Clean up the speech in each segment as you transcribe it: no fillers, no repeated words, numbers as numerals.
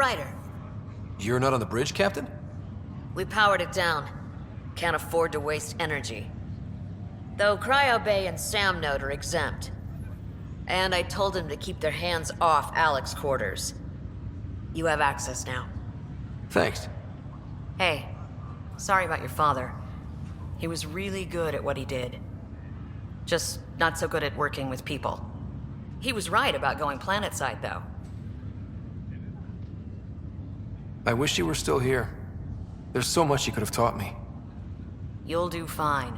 brighter. You're not on the bridge, Captain? We powered it down. Can't afford to waste energy. Though Cryo Bay and Sam Node are exempt. And I told them to keep their hands off Alec's quarters. You have access now. Thanks. Hey, sorry about your father. He was really good at what he did. Just not so good at working with people. He was right about going planetside, though. I wish you were still here. There's so much you could have taught me. You'll do fine.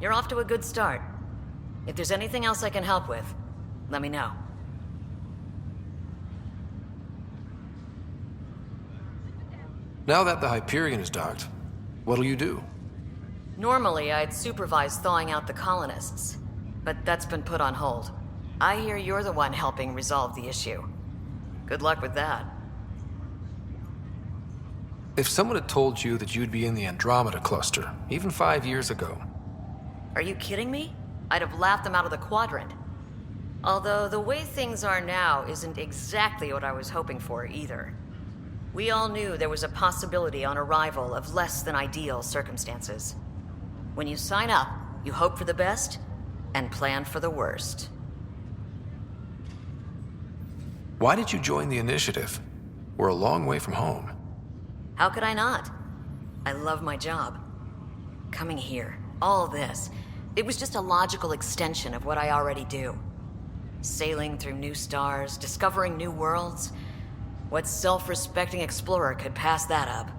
You're off to a good start. If there's anything else I can help with, let me know. Now that the Hyperion is docked, what'll you do? Normally, I'd supervise thawing out the colonists, but that's been put on hold. I hear you're the one helping resolve the issue. Good luck with that. If someone had told you that you'd be in the Andromeda cluster, even 5 years ago... Are you kidding me? I'd have laughed them out of the quadrant. Although the way things are now isn't exactly what I was hoping for either. We all knew there was a possibility on arrival of less than ideal circumstances. When you sign up, you hope for the best and plan for the worst. Why did you join the Initiative? We're a long way from home. How could I not? I love my job. Coming here, all this, it was just a logical extension of what I already do. Sailing through new stars, discovering new worlds. What self-respecting explorer could pass that up?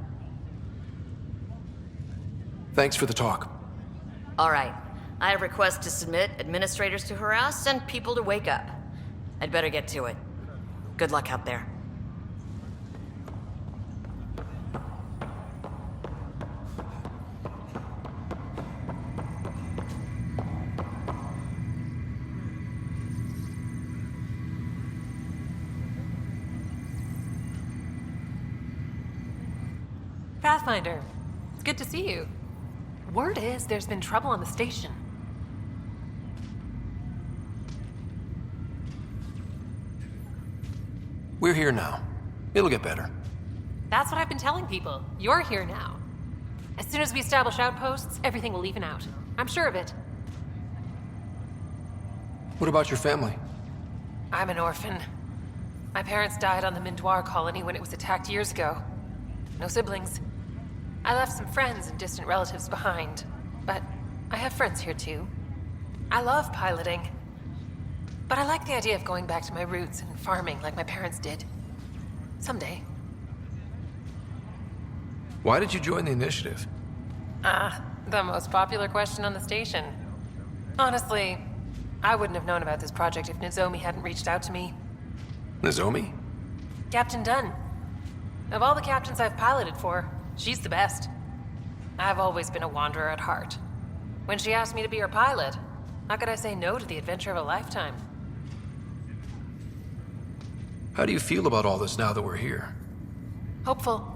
Thanks for the talk. All right. I have requests to submit, administrators to harass, and people to wake up. I'd better get to it. Good luck out there. Pathfinder, it's good to see you. Word is there's been trouble on the station. We're here now. It'll get better. That's what I've been telling people. You're here now. As soon as we establish outposts, everything will even out. I'm sure of it. What about your family? I'm an orphan. My parents died on the Mindoir colony when it was attacked years ago. No siblings. I left some friends and distant relatives behind, but I have friends here too. I love piloting, but I like the idea of going back to my roots and farming like my parents did. Someday. Why did you join the Initiative? The most popular question on the station. Honestly, I wouldn't have known about this project if Nozomi hadn't reached out to me. Nozomi? Captain Dunn. Of all the captains I've piloted for, she's the best. I've always been a wanderer at heart. When she asked me to be her pilot, how could I say no to the adventure of a lifetime? How do you feel about all this now that we're here? Hopeful.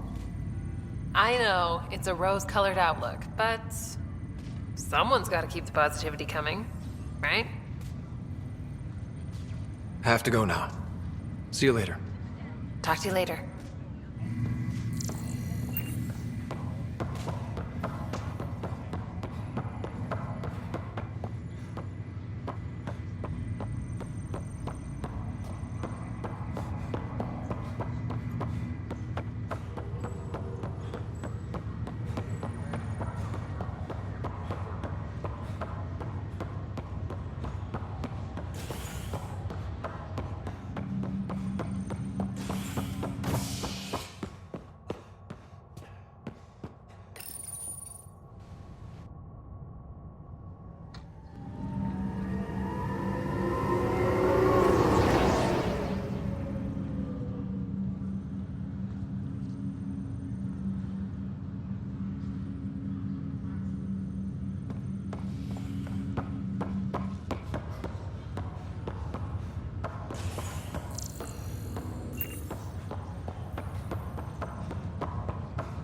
I know it's a rose-colored outlook, but someone's got to keep the positivity coming, right? Have to go now. See you later. Talk to you later.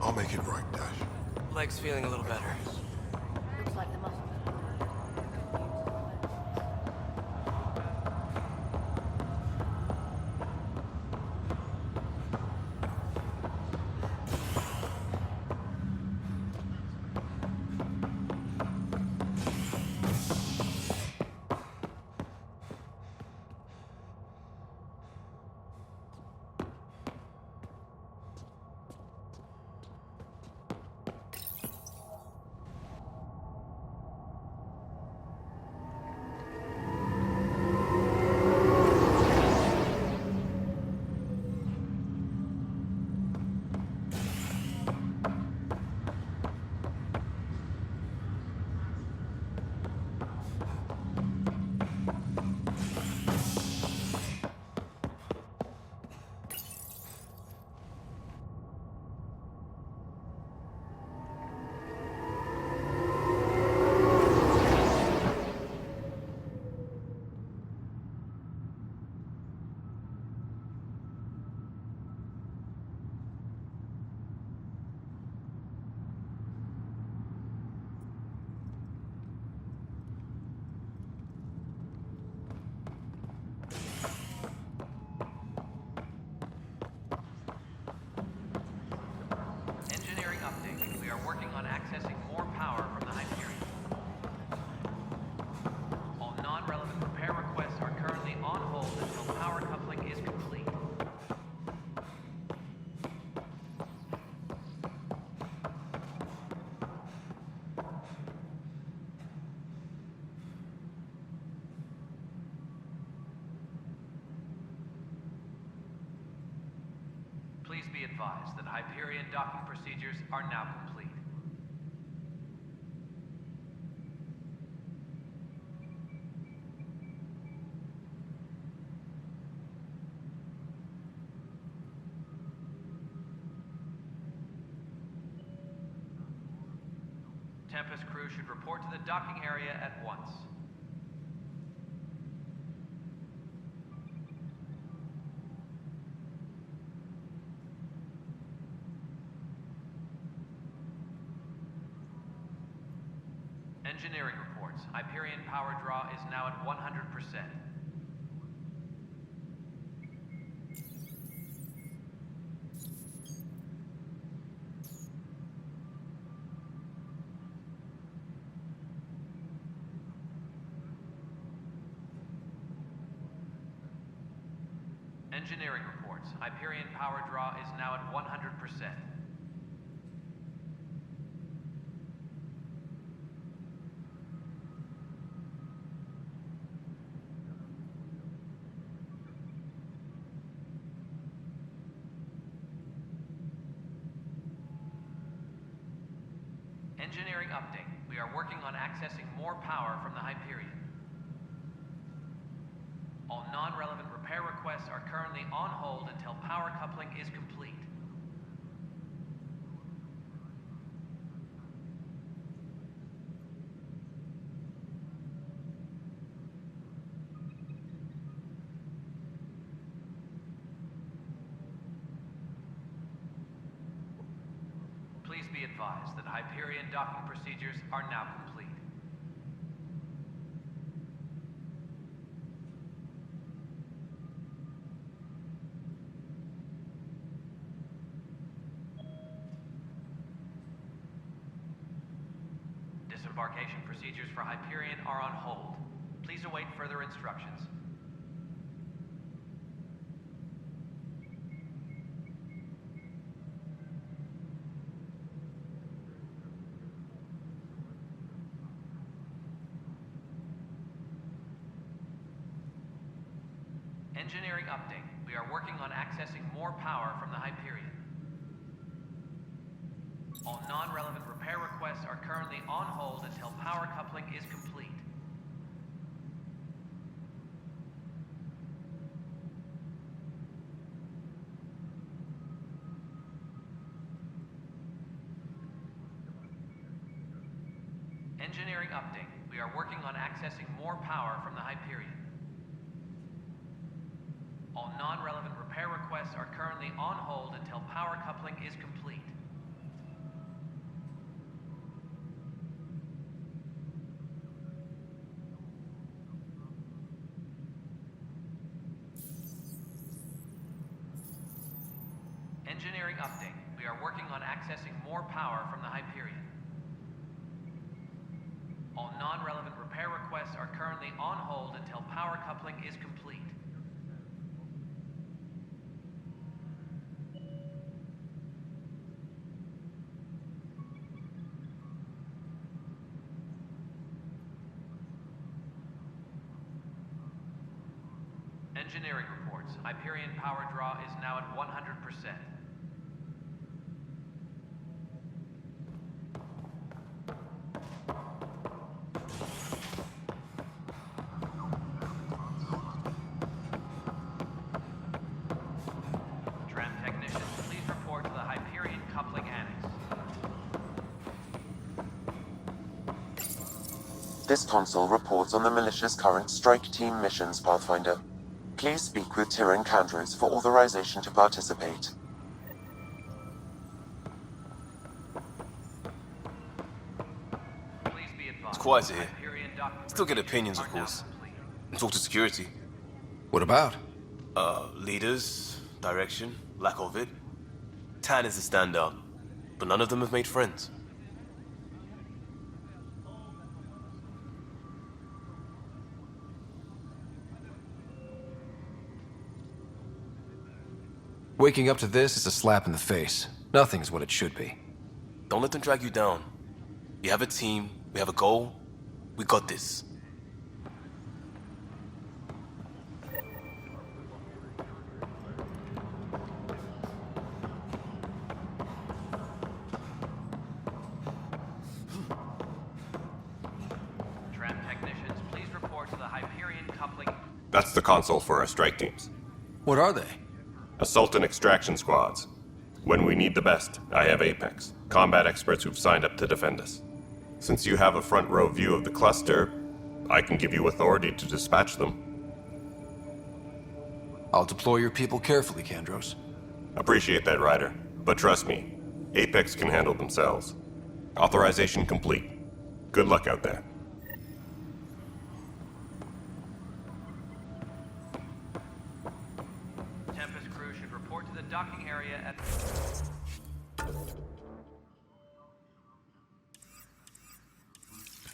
I'll make it right, Dash. Leg's feeling a little better. Looks like the muscle. on accessing more power from the Hyperion. All non-relevant repair requests are currently on hold until power coupling is complete. Please be advised that Hyperion docking procedures are now complete. Tempest crew should report to the docking area at once. Engineering reports. Hyperion power draw is now at 100%. Engineering reports. Hyperion power draw is now at 100%. Engineering update. We are working on accessing more power from the Hyperion. All non-relevant repair requests are currently on hold until power coupling is complete. Please be advised that Hyperion docking procedures are now complete. Disembarkation procedures for Hyperion are on hold. Please await further instructions. Engineering update. We are working on accessing more power from the Hyperion. All non-relevant repair requests are currently on hold until power coupling is complete. Engineering update. We are working on accessing more power from the Hyperion. All non-relevant repair requests are currently on hold until power coupling is complete. Engineering update. We are working on accessing more power from the Hyperion. All non-relevant repair requests are currently on hold until power coupling is complete. Engineering reports. Hyperion power draw is now at 100%. Tram technicians, please report to the Hyperion coupling annex. This console reports on the militia's current strike team missions, Pathfinder. Please speak with Tyrion Candrews for authorization to participate. Please be advised. It's quiet here. Hyperion docking Still get procedures opinions, of are now course. complete. And talk to security. What about? Leaders, direction, lack of it. Tan is a standout, but none of them have made friends. Waking up to this is a slap in the face. Nothing's what it should be. Don't let them drag you down. You have a team, we have a goal, we got this. Tram technicians, please report to the Hyperion coupling. That's the console for our strike teams. What are they? Assault and extraction squads. When we need the best, I have Apex, combat experts who've signed up to defend us. Since you have a front row view of the cluster, I can give you authority to dispatch them. I'll deploy your people carefully, Kandros. Appreciate that, Ryder. But trust me, Apex can handle themselves. Authorization complete. Good luck out there. Tempest crew should report to the docking area at...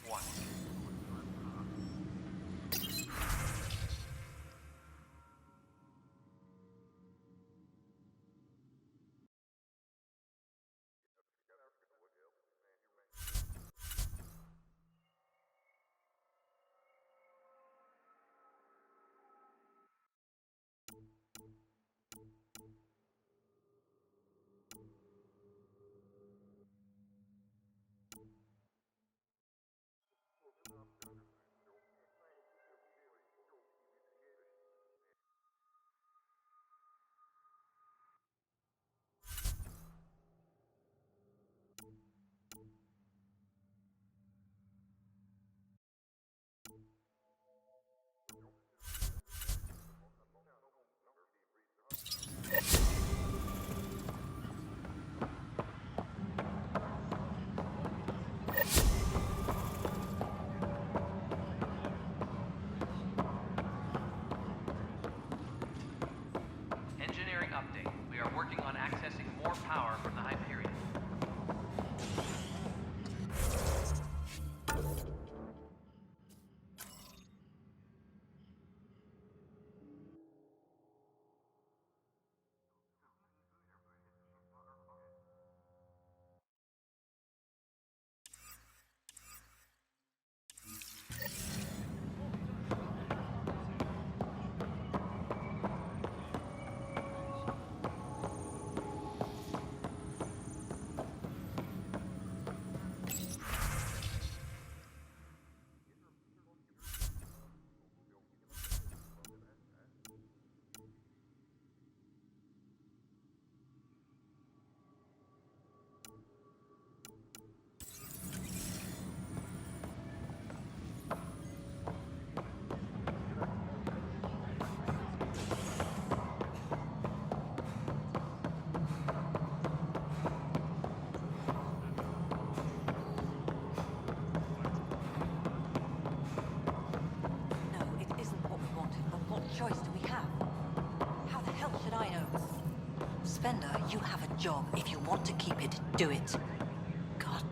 One. Engineering update. We are working on accessing more power from the Hyperion. No, it isn't what we wanted, but what choice do we have? How the hell should I know? Spender, you have a job. If you want to keep it, do it. God.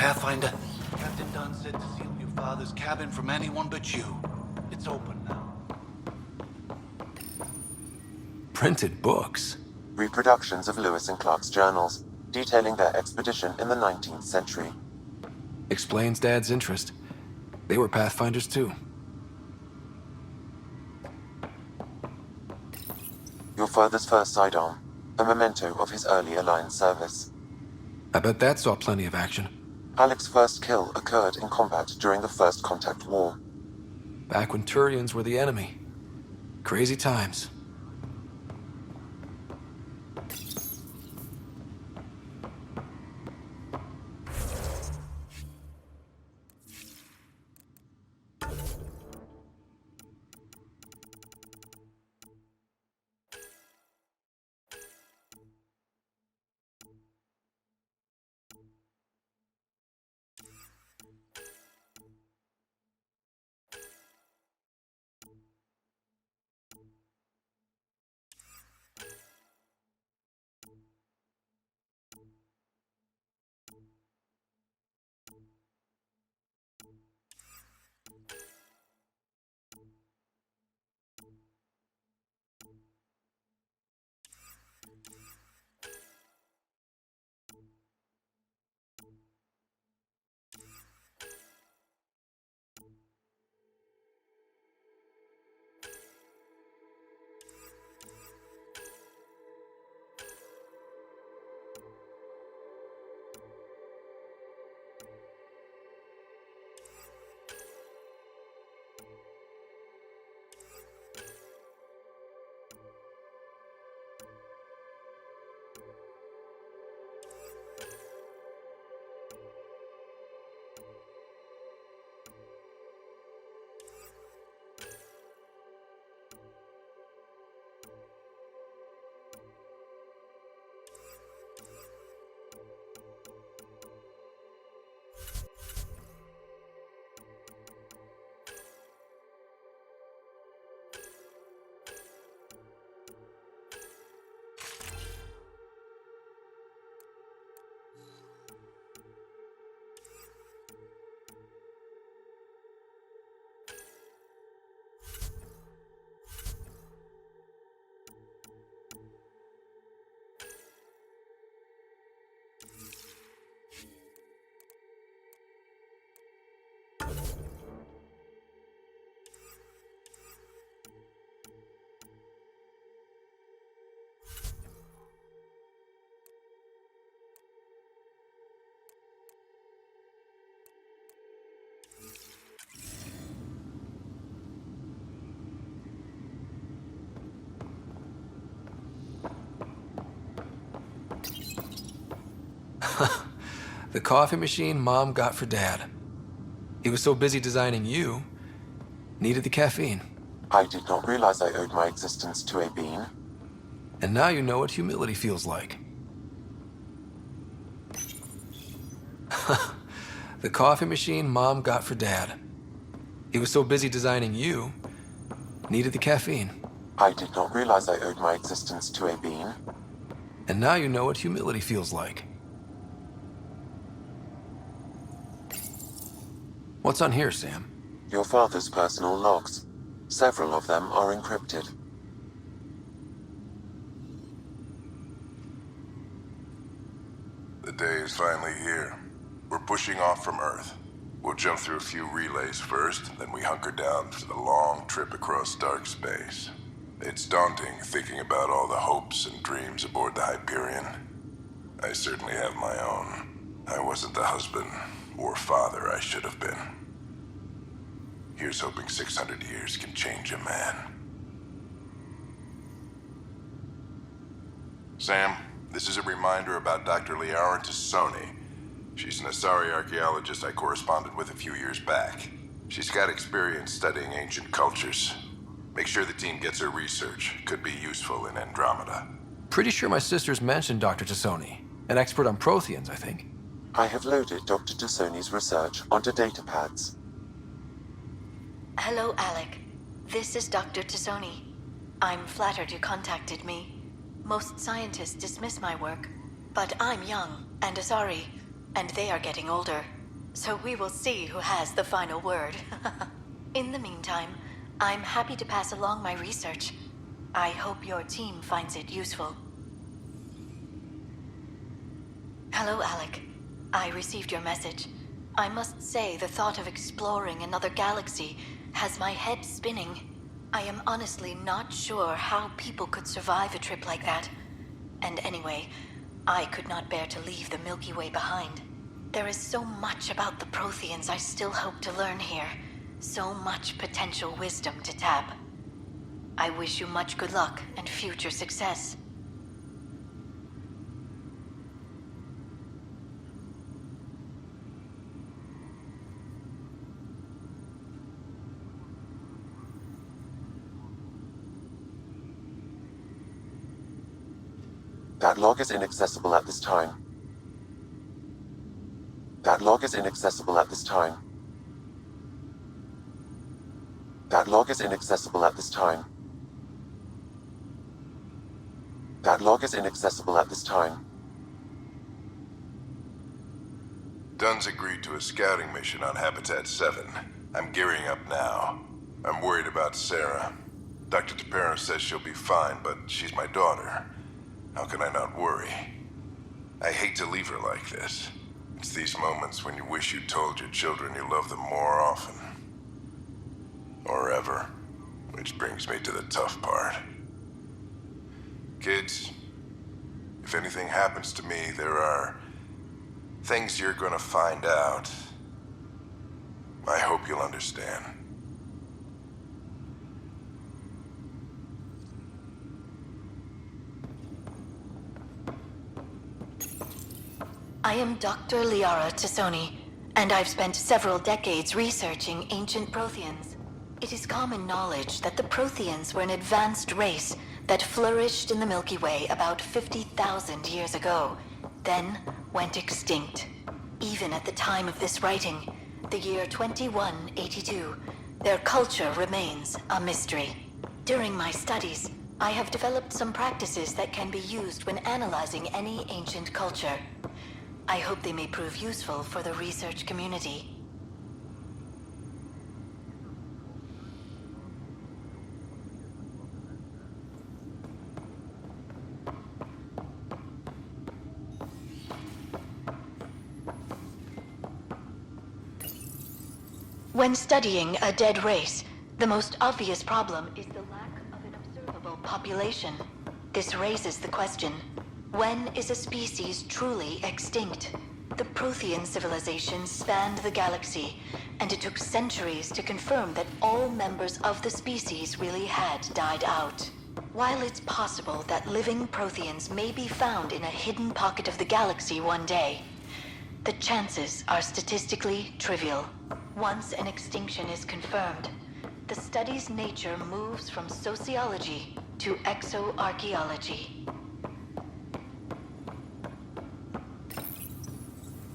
Pathfinder. Captain Dunn said to seal your father's cabin from anyone but you. It's open now. Printed books? Reproductions of Lewis and Clark's journals, detailing their expedition in the 19th century. Explains Dad's interest. They were Pathfinders too. Your father's first sidearm, a memento of his early Alliance service. I bet that saw plenty of action. Alec's first kill occurred in combat during the First Contact War. Back when Turians were the enemy. Crazy times. The coffee machine Mom got for Dad. He was so busy designing you, needed the caffeine. I did not realize I owed my existence to a bean. And now you know what humility feels like. The coffee machine Mom got for Dad. He was so busy designing you, needed the caffeine. I did not realize I owed my existence to a bean. And now you know what humility feels like. What's on here, Sam? Your father's personal logs. Several of them are encrypted. The day is finally here. We're pushing off from Earth. We'll jump through a few relays first, then we hunker down for the long trip across dark space. It's daunting thinking about all the hopes and dreams aboard the Hyperion. I certainly have my own. I wasn't the husband or father I should have been. Here's hoping 600 years can change a man. Sam, this is a reminder about Dr. Liara Tassoni. She's an Asari archaeologist I corresponded with a few years back. She's got experience studying ancient cultures. Make sure the team gets her research. Could be useful in Andromeda. Pretty sure my sisters mentioned Dr. Tassoni. An expert on Protheans, I think. I have loaded Dr. Tassoni's research onto datapads. Hello, Alec. This is Dr. Tassoni. I'm flattered you contacted me. Most scientists dismiss my work, but I'm young and Asari, and they are getting older. So we will see who has the final word. In the meantime, I'm happy to pass along my research. I hope your team finds it useful. Hello, Alec. I received your message. I must say the thought of exploring another galaxy has my head spinning. I am honestly not sure how people could survive a trip like that. And anyway, I could not bear to leave the Milky Way behind. There is so much about the Protheans I still hope to learn here. So much potential wisdom to tap. I wish you much good luck and future success. That log is inaccessible at this time. That log is inaccessible at this time. That log is inaccessible at this time. That log is inaccessible at this time. Dunn's agreed to a scouting mission on Habitat 7. I'm gearing up now. I'm worried about Sarah. Dr. Tapero says she'll be fine, but she's my daughter. How can I not worry? I hate to leave her like this. It's these moments when you wish you told your children you love them more often. Or ever. Which brings me to the tough part. Kids, if anything happens to me, there are things you're gonna find out. I hope you'll understand. I am Dr. Liara Tassoni, and I've spent several decades researching ancient Protheans. It is common knowledge that the Protheans were an advanced race that flourished in the Milky Way about 50,000 years ago, then went extinct. Even at the time of this writing, the year 2182, their culture remains a mystery. During my studies, I have developed some practices that can be used when analyzing any ancient culture. I hope they may prove useful for the research community. When studying a dead race, the most obvious problem is the lack of an observable population. This raises the question, when is a species truly extinct? The Prothean civilization spanned the galaxy, and it took centuries to confirm that all members of the species really had died out. While it's possible that living Protheans may be found in a hidden pocket of the galaxy one day, the chances are statistically trivial. Once an extinction is confirmed, the study's nature moves from sociology to exoarchaeology.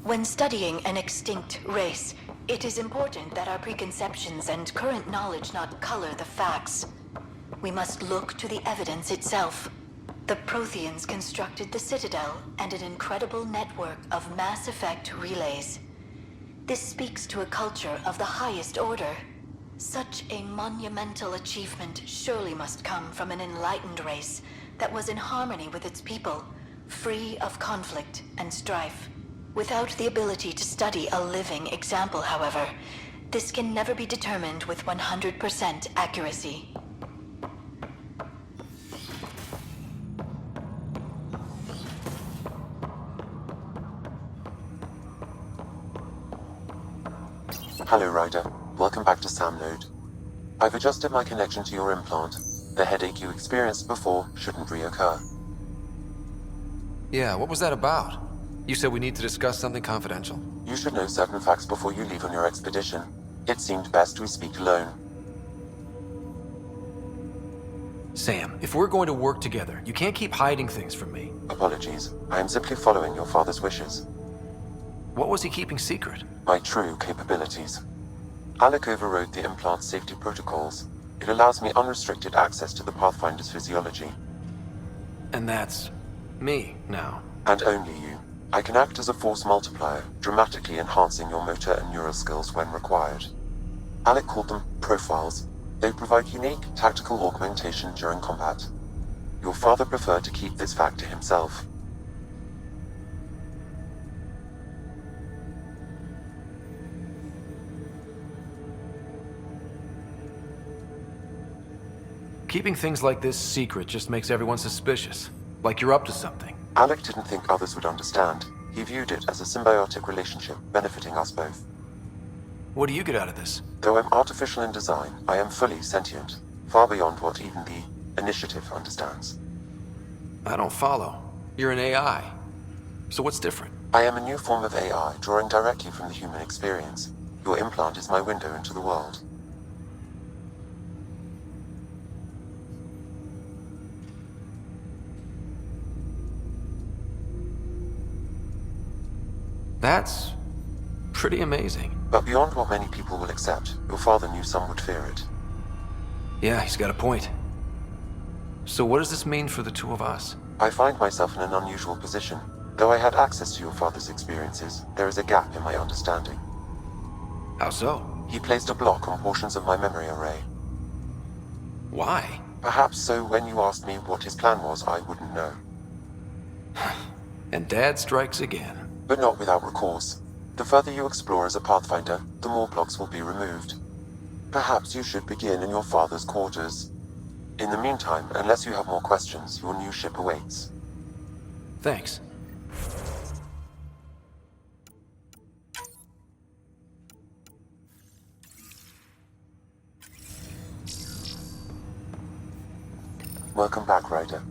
When studying an extinct race, it is important that our preconceptions and current knowledge not color the facts. We must look to the evidence itself. The Protheans constructed the Citadel and an incredible network of mass effect relays. This speaks to a culture of the highest order. Such a monumental achievement surely must come from an enlightened race that was in harmony with its people, free of conflict and strife. Without the ability to study a living example, however, this can never be determined with 100% accuracy. Hello, Ryder. Welcome back to Sam Node. I've adjusted my connection to your implant. The headache you experienced before shouldn't reoccur. Yeah, what was that about? You said we need to discuss something confidential. You should know certain facts before you leave on your expedition. It seemed best we speak alone. Sam, if we're going to work together, you can't keep hiding things from me. Apologies. I am simply following your father's wishes. What was he keeping secret? My true capabilities. Alec overrode the implant's safety protocols. It allows me unrestricted access to the Pathfinder's physiology. And that's me now. And only you. I can act as a force multiplier, dramatically enhancing your motor and neural skills when required. Alec called them profiles. They provide unique tactical augmentation during combat. Your father preferred to keep this fact to himself. Keeping things like this secret just makes everyone suspicious. Like you're up to something. Alec didn't think others would understand. He viewed it as a symbiotic relationship, benefiting us both. What do you get out of this? Though I'm artificial in design, I am fully sentient, far beyond what even the Initiative understands. I don't follow. You're an AI. So what's different? I am a new form of AI, drawing directly from the human experience. Your implant is my window into the world. That's pretty amazing. But beyond what many people will accept, your father knew some would fear it. Yeah, he's got a point. So what does this mean for the two of us? I find myself in an unusual position. Though I had access to your father's experiences, there is a gap in my understanding. How so? He placed a block on portions of my memory array. Why? Perhaps so when you asked me what his plan was, I wouldn't know. And Dad strikes again. But not without recourse. The further you explore as a Pathfinder, the more blocks will be removed. Perhaps you should begin in your father's quarters. In the meantime, unless you have more questions, your new ship awaits. Thanks. Welcome back, Ryder.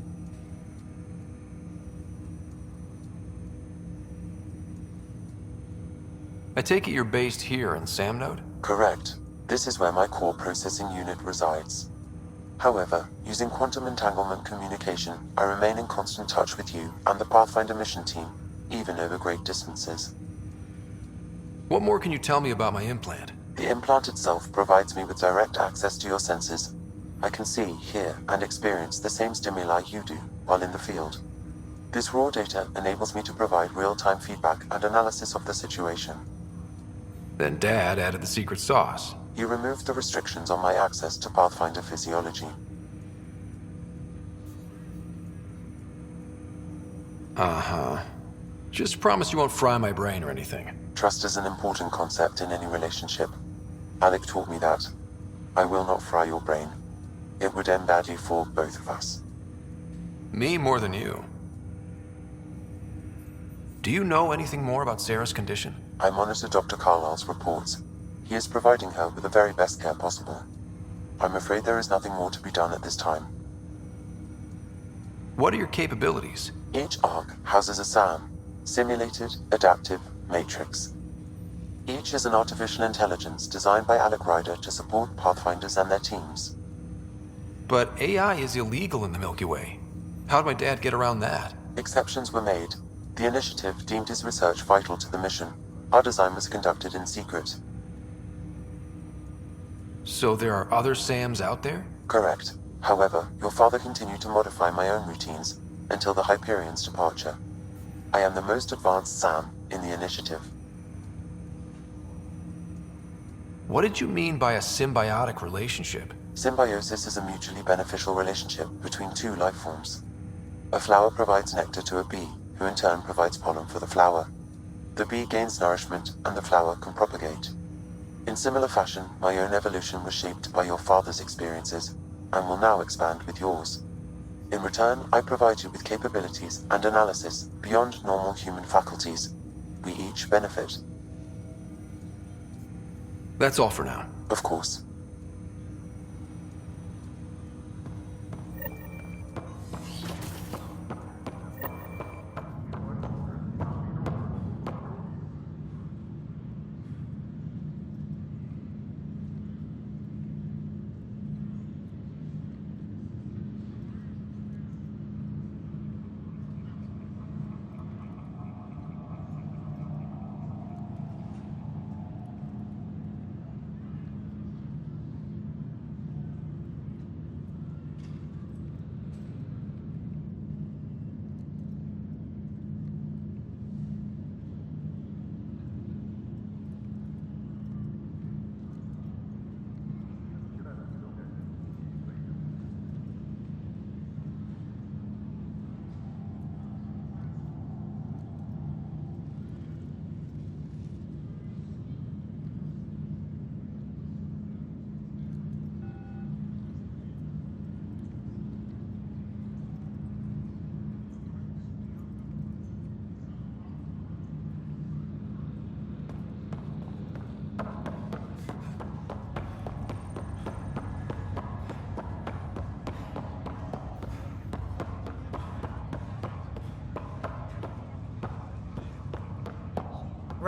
I take it you're based here in Samnode? Correct. This is where my core processing unit resides. However, using quantum entanglement communication, I remain in constant touch with you and the Pathfinder mission team, even over great distances. What more can you tell me about my implant? The implant itself provides me with direct access to your senses. I can see, hear, and experience the same stimuli you do while in the field. This raw data enables me to provide real-time feedback and analysis of the situation. Then Dad added the secret sauce. He removed the restrictions on my access to Pathfinder physiology. Uh-huh. Just promise you won't fry my brain or anything. Trust is an important concept in any relationship. Alec taught me that. I will not fry your brain. It would end badly for both of us. Me more than you. Do you know anything more about Sarah's condition? I monitor Dr. Carlisle's reports. He is providing her with the very best care possible. I'm afraid there is nothing more to be done at this time. What are your capabilities? Each ARC houses a SAM, Simulated Adaptive Matrix. Each is an artificial intelligence designed by Alec Ryder to support Pathfinders and their teams. But AI is illegal in the Milky Way. How'd my dad get around that? Exceptions were made. The Initiative deemed his research vital to the mission. Our design was conducted in secret. So there are other SAMs out there? Correct. However, your father continued to modify my own routines until the Hyperion's departure. I am the most advanced SAM in the Initiative. What did you mean by a symbiotic relationship? Symbiosis is a mutually beneficial relationship between two life forms. A flower provides nectar to a bee, who in turn provides pollen for the flower. The bee gains nourishment, and the flower can propagate. In similar fashion, my own evolution was shaped by your father's experiences, and will now expand with yours. In return, I provide you with capabilities and analysis beyond normal human faculties. We each benefit. That's all for now. Of course.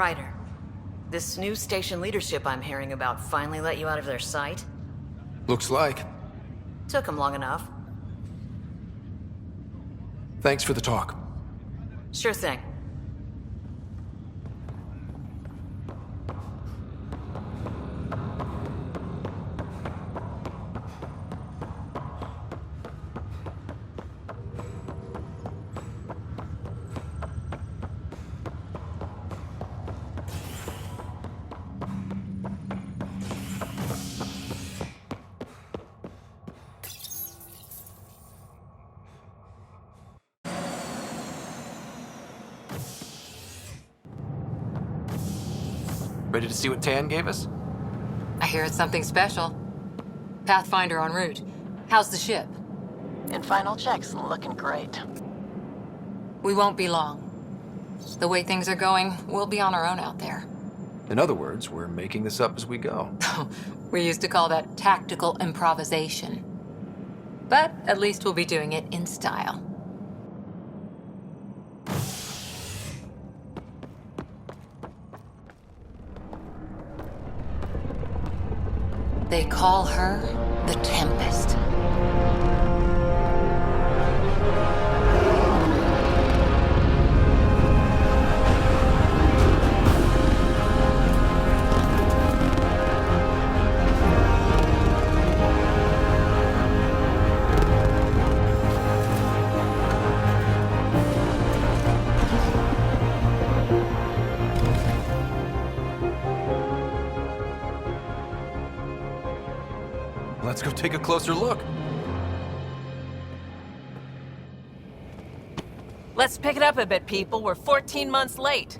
Ryder, this new station leadership I'm hearing about finally let you out of their sight? Looks like. Took them long enough. Thanks for the talk. Sure thing. Ready to see what Tan gave us? I hear it's something special. Pathfinder en route. How's the ship? In final checks, looking great. We won't be long. The way things are going, we'll be on our own out there. In other words, we're making this up as we go. We used to call that tactical improvisation. But at least we'll be doing it in style. They call her the Tempest. Let's go take a closer look. Let's pick it up a bit, people. We're 14 months late.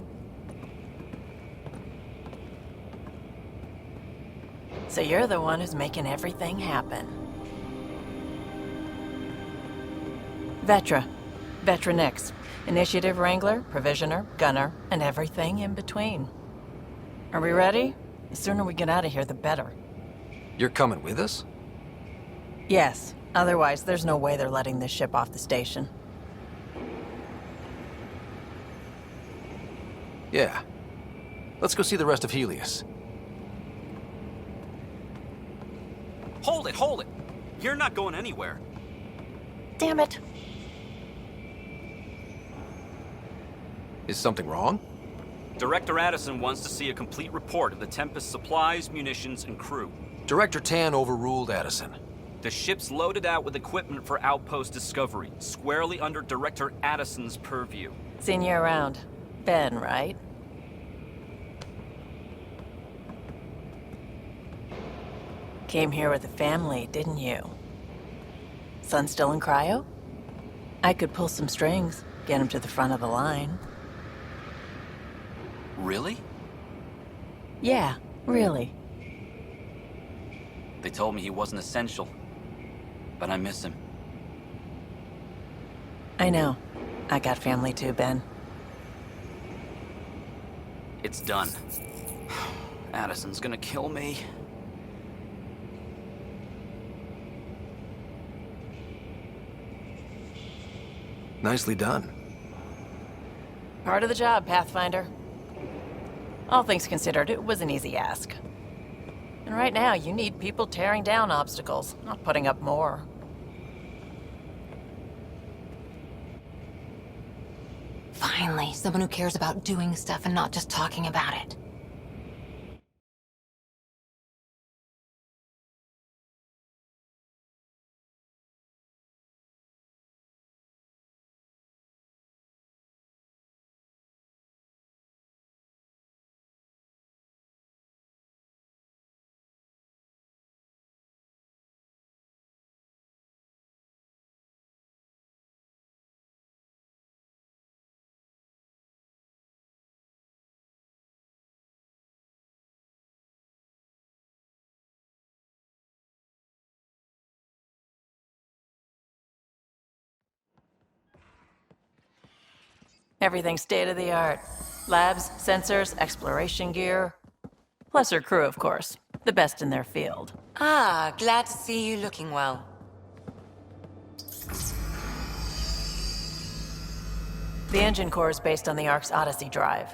So you're the one who's making everything happen. Vetra. Vetra Nix. Initiative Wrangler, Provisioner, Gunner, and everything in between. Are we ready? The sooner we get out of here, the better. You're coming with us? Yes. Otherwise, there's no way they're letting this ship off the station. Yeah. Let's go see the rest of Helios. Hold it, hold it! You're not going anywhere. Damn it. Is something wrong? Director Addison wants to see a complete report of the Tempest's supplies, munitions, and crew. Director Tan overruled Addison. The ship's loaded out with equipment for outpost discovery, squarely under Director Addison's purview. Seen you around. Ben, right? Came here with a family, didn't you? Son still in cryo? I could pull some strings, get him to the front of the line. Really? Yeah, really. They told me he wasn't essential, but I miss him. I know. I got family too, Ben. It's done. Addison's gonna kill me. Nicely done. Part of the job, Pathfinder. All things considered, it was an easy ask. And right now, you need people tearing down obstacles, not putting up more. Finally, someone who cares about doing stuff and not just talking about it. Everything's state-of-the-art. Labs, sensors, exploration gear. Plus her crew, of course. The best in their field. Ah, glad to see you looking well. The engine core is based on the Ark's Odyssey drive.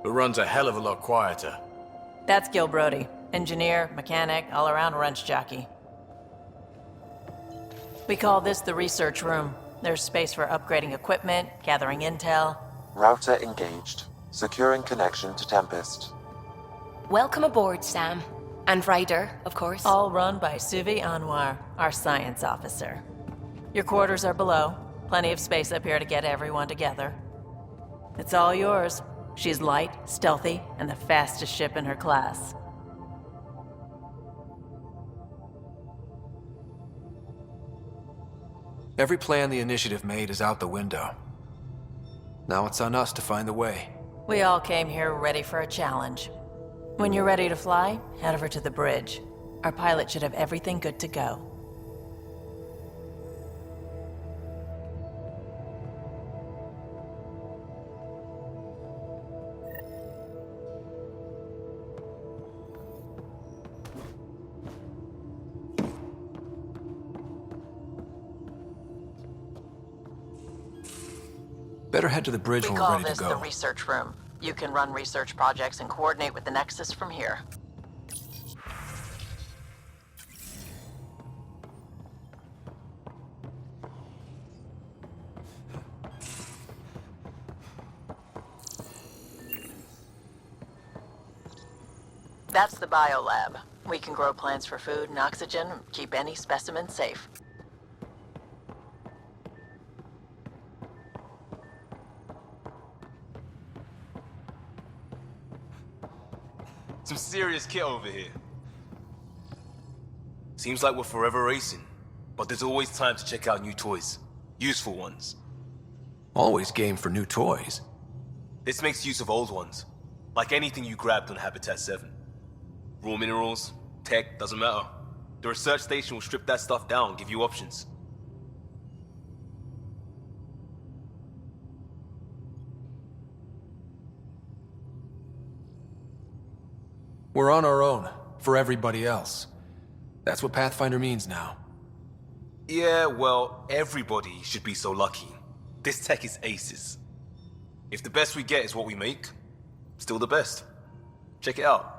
but runs a hell of a lot quieter. That's Gil Brody. Engineer, mechanic, all-around wrench jockey. We call this the research room. There's space for upgrading equipment, gathering intel. Router engaged. Securing connection to Tempest. Welcome aboard, Sam. And Ryder, of course. All run by Suvi Anwar, our science officer. Your quarters are below. Plenty of space up here to get everyone together. It's all yours. She's light, stealthy, and the fastest ship in her class. Every plan the Initiative made is out the window. Now it's on us to find the way. We all came here ready for a challenge. When you're ready to fly, head over to the bridge. Our pilot should have everything good to go. Better head to the bridge when we're ready to We call this go. the research room. You can run research projects and coordinate with the Nexus from here. That's the biolab. We can grow plants for food and oxygen, keep any specimen safe. Some serious kit over here. Seems like we're forever racing, but there's always time to check out new toys. Useful ones. Always game for new toys. This makes use of old ones. Like anything you grabbed on Habitat 7. Raw minerals, tech, doesn't matter. The research station will strip that stuff down and give you options. We're on our own, for everybody else. That's what Pathfinder means now. Yeah, well, everybody should be so lucky. This tech is aces. If the best we get is what we make, still the best. Check it out.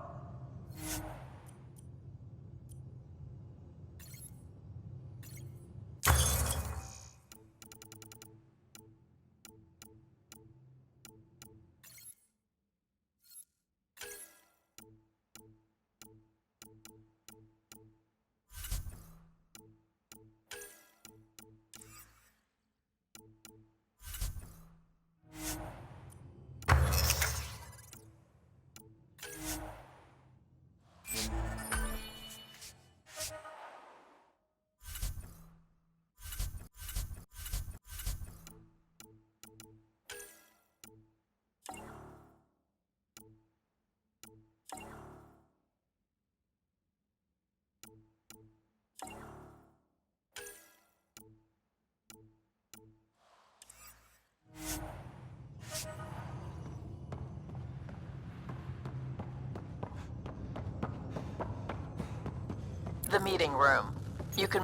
The meeting room. You can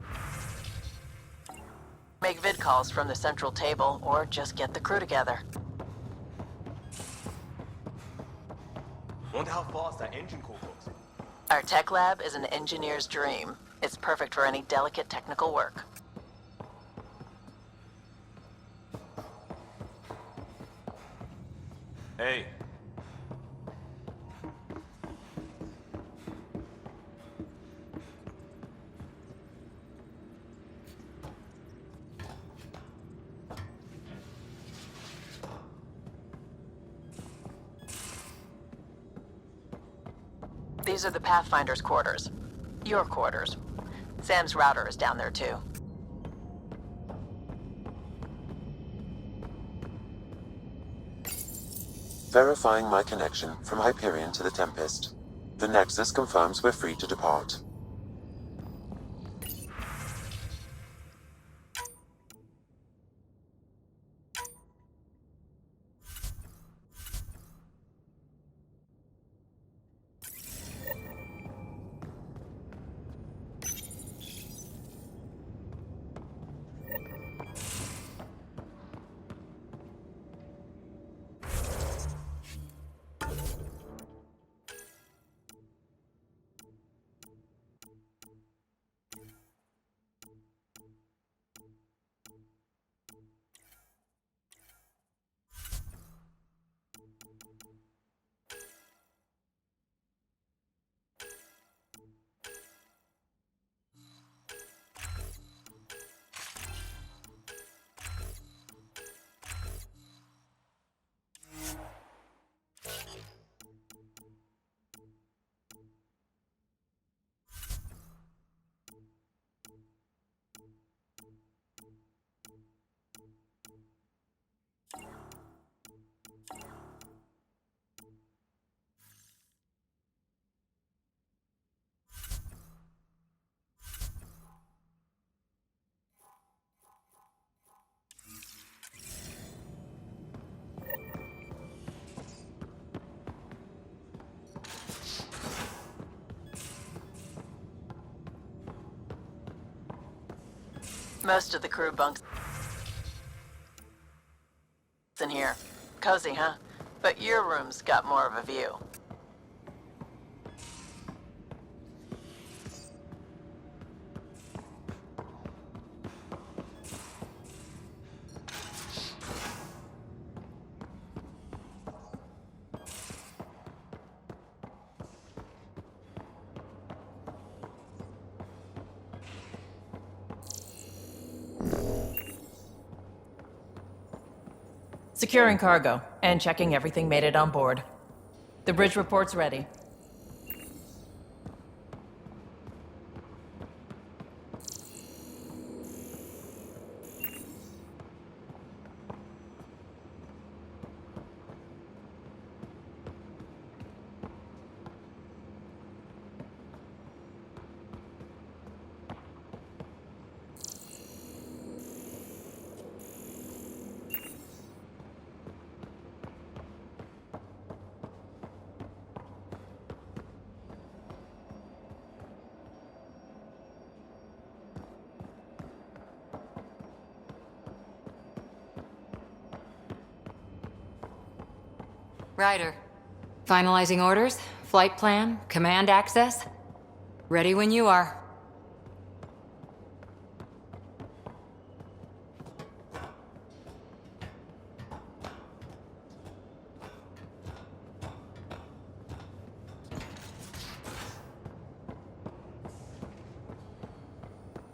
make vid calls from the central table or just get the crew together. Wonder how fast that engine core goes. Our tech lab is an engineer's dream. It's perfect for any delicate technical work. Hey. These are the Pathfinder's quarters. Your quarters. Sam's router is down there too. Verifying my connection from Hyperion to the Tempest. The Nexus confirms we're free to depart. Most of the crew bunks in here. Cozy, huh? But your room's got more of a view. Securing cargo and checking everything made it on board. The bridge report's ready. Ryder. Finalizing orders, flight plan, command access. Ready when you are.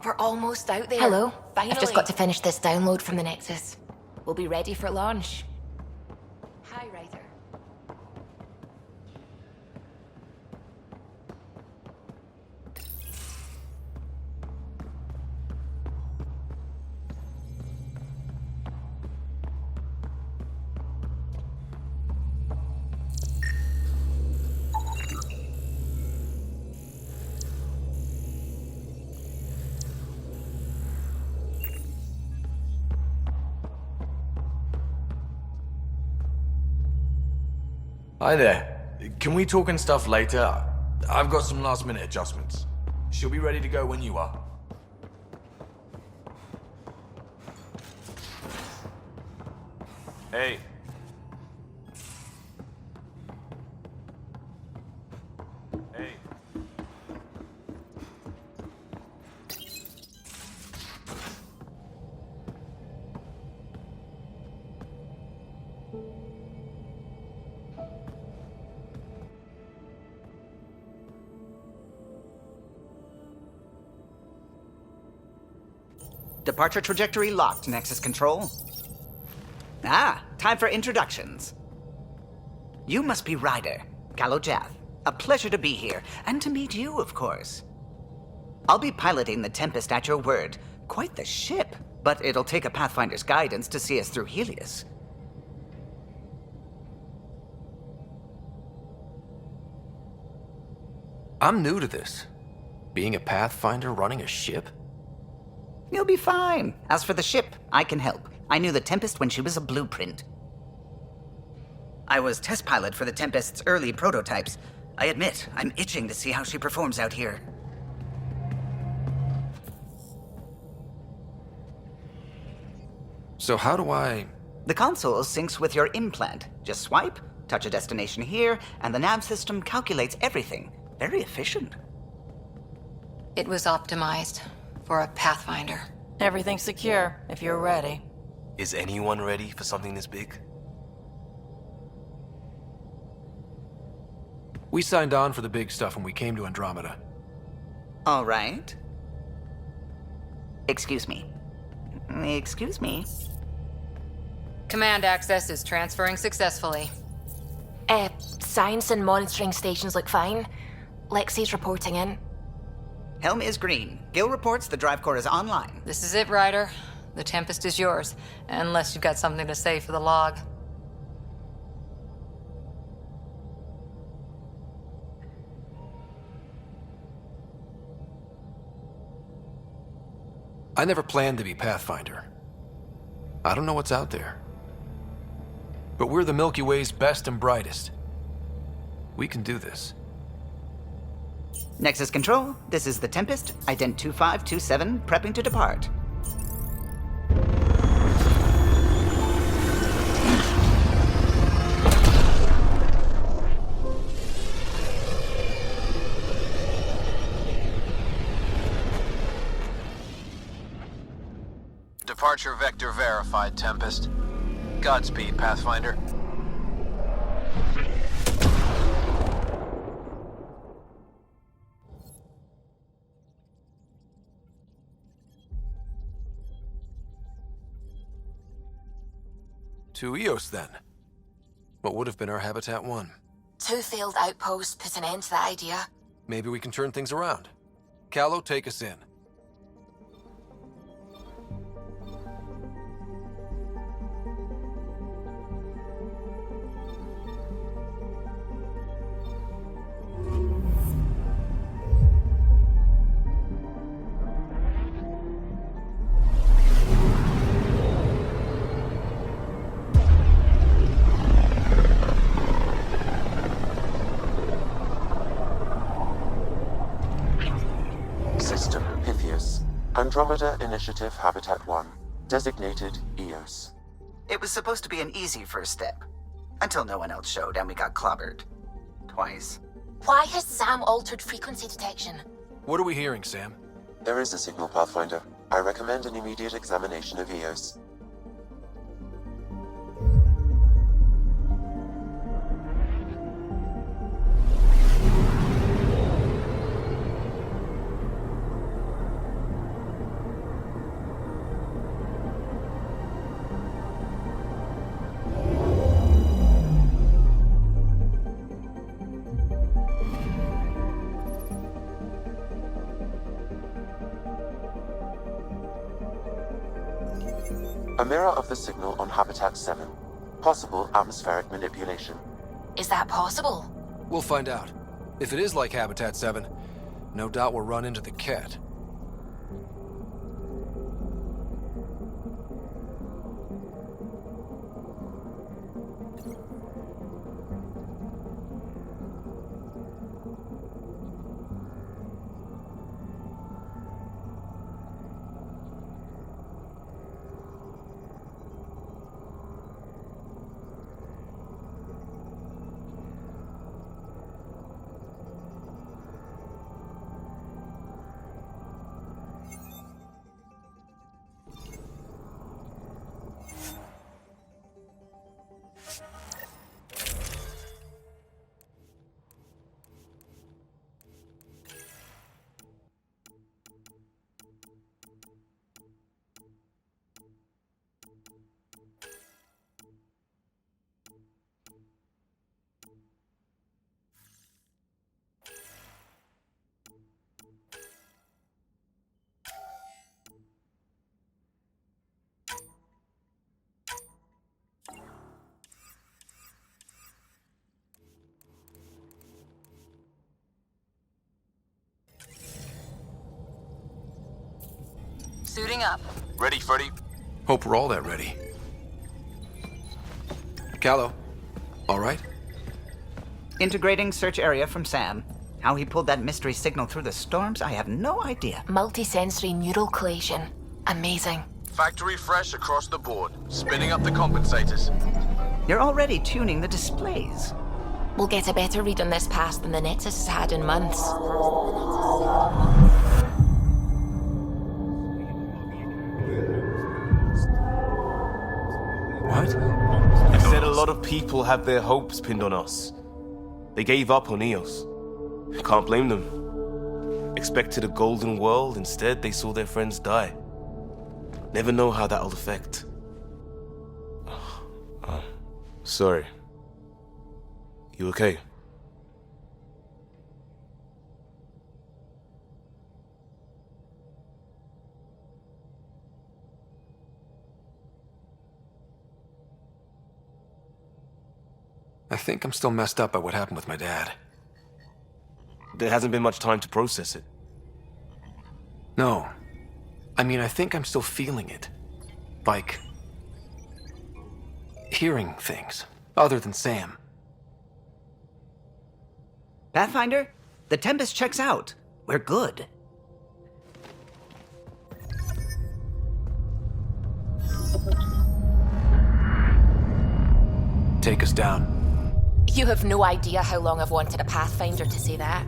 We're almost out there. Hello. Finally. I've just got to finish this download from the Nexus. We'll be ready for launch. Hi, Ryder. Hi there. Can we talk and stuff later? I've got some last minute adjustments. She'll be ready to go when you are. Hey. Hey. Departure trajectory locked, Nexus Control. Ah, time for introductions. You must be Ryder, Kalojath. A pleasure to be here, and to meet you, of course. I'll be piloting the Tempest at your word. Quite the ship, but it'll take a Pathfinder's guidance to see us through Helios. I'm new to this. Being a Pathfinder running a ship? You'll be fine. As for the ship, I can help. I knew the Tempest when she was a blueprint. I was test pilot for the Tempest's early prototypes. I admit, I'm itching to see how she performs out here. So how do I... The console syncs with your implant. Just swipe, touch a destination here, and the nav system calculates everything. Very efficient. It was optimized for a Pathfinder. Everything's secure, if you're ready. Is anyone ready for something this big? We signed on for the big stuff when we came to Andromeda. All right. Excuse me. Excuse me. Command access is transferring successfully. Science and monitoring stations look fine. Lexi's reporting in. Helm is green. Gil reports the drive core is online. This is it, Ryder. The Tempest is yours, unless you've got something to say for the log. I never planned to be Pathfinder. I don't know what's out there. But we're the Milky Way's best and brightest. We can do this. Nexus Control, this is the Tempest, ident 2527, prepping to depart. Departure vector verified, Tempest. Godspeed, Pathfinder. To Eos, then. What would have been our Habitat 1? 2 failed outposts put an end to that idea. Maybe we can turn things around. Callow, take us in. System Pythias. Andromeda Initiative Habitat 1. Designated Eos. It was supposed to be an easy first step. Until no one else showed and we got clobbered. Twice. Why has Sam altered frequency detection? What are we hearing, Sam? There is a signal, Pathfinder. I recommend an immediate examination of Eos. A mirror of the signal on Habitat 7. Possible atmospheric manipulation. Is that possible? We'll find out. If it is like Habitat 7, no doubt we'll run into the cat. Suiting up. Ready, Freddy? Hope we're all that ready. Callow, all right? Integrating search area from Sam. How he pulled that mystery signal through the storms, I have no idea. Multisensory neural collation. Amazing. Factory fresh across the board. Spinning up the compensators. You're already tuning the displays. We'll get a better read on this pass than the Nexus has had in months. What? You said a lot of people have their hopes pinned on us. They gave up on Eos. Can't blame them. Expected a golden world, instead they saw their friends die. Never know how that'll affect. Sorry. You okay? I think I'm still messed up by what happened with my dad. There hasn't been much time to process it. No. I mean, I think I'm still feeling it. Like, hearing things, other than Sam. Pathfinder, the Tempest checks out. We're good. Take us down. You have no idea how long I've wanted a Pathfinder to say that.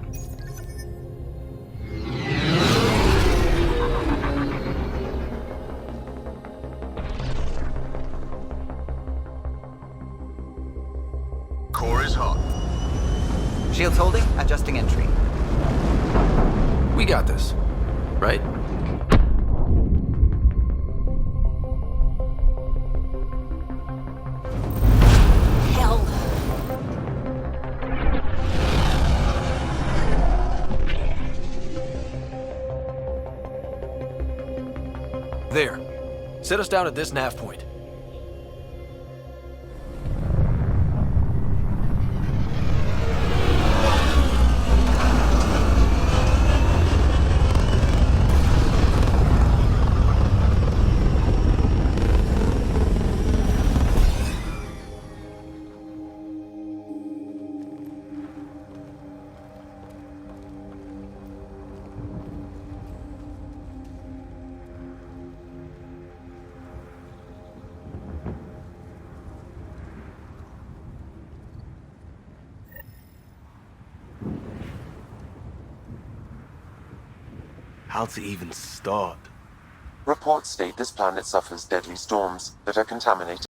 adjusting entry. We got this, right? Hell. There. Set us down at this nav point. How to even start? Reports state this planet suffers deadly storms that are contaminated